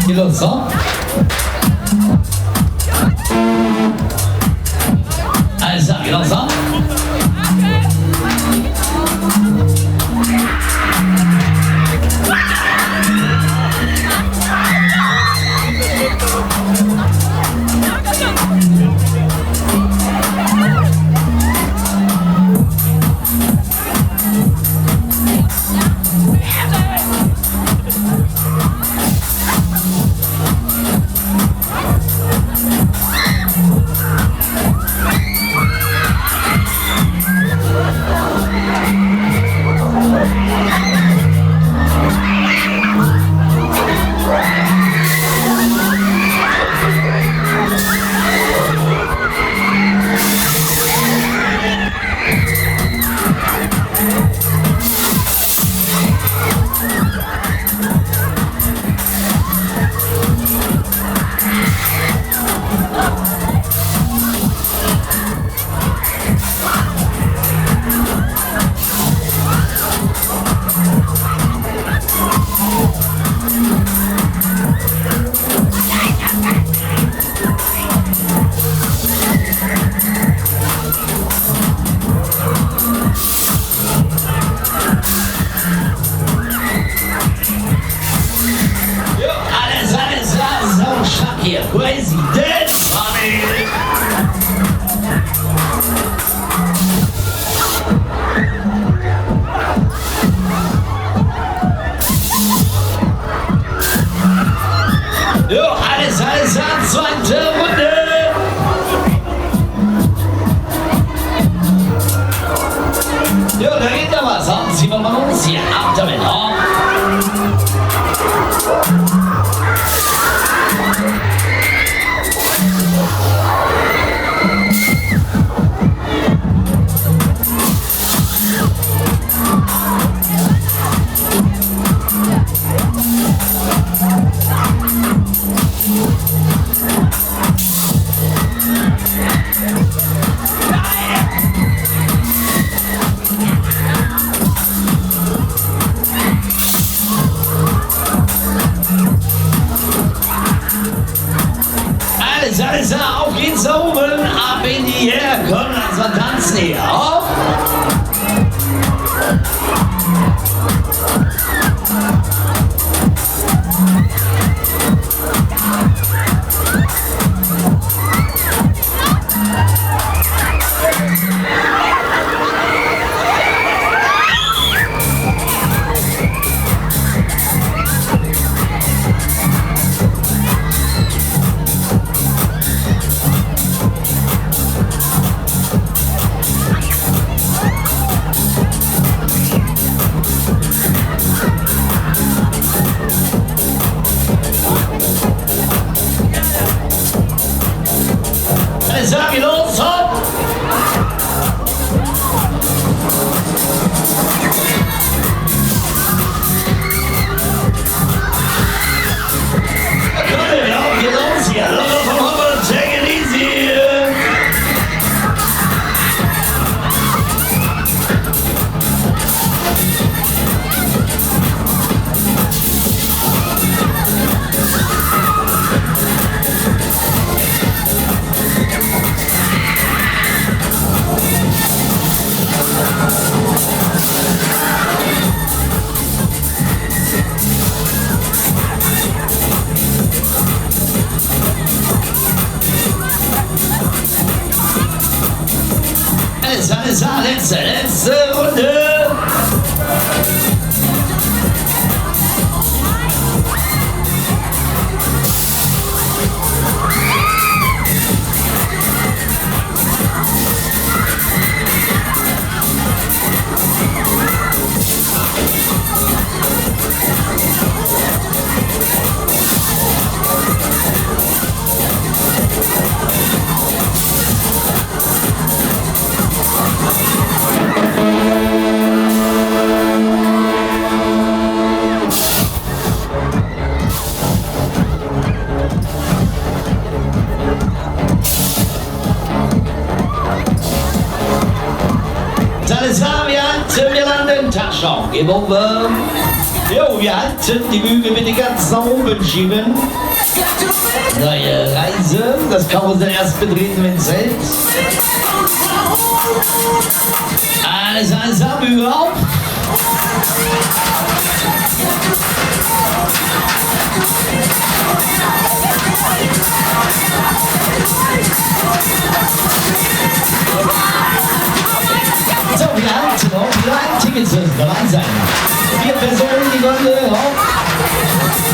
Geht los, so? Alles klar, geht los, so? Zweite Runde. Ja, da geht ja was. Ziehen wir mal los hier. Ab damit. Alles klar, auf geht's da oben, ab in die Her, komm, lass mal tanzen hier, auf! Sag los, hopp! Komm, auf geht los hier, locker vom Hoppel, take it easy! Alles, letzte Runde. Alles klar, wir landen, Taschau, gib over. Jo, wir halten die Bügel bitte ganz nach oben schieben. Neue Reise, das Karussell erst betreten, wenn es hält. Alles ab, Bügel auf. So, wir halten noch 3 Tickets, dabei sein. 4 Personen, die Gondel, hopp.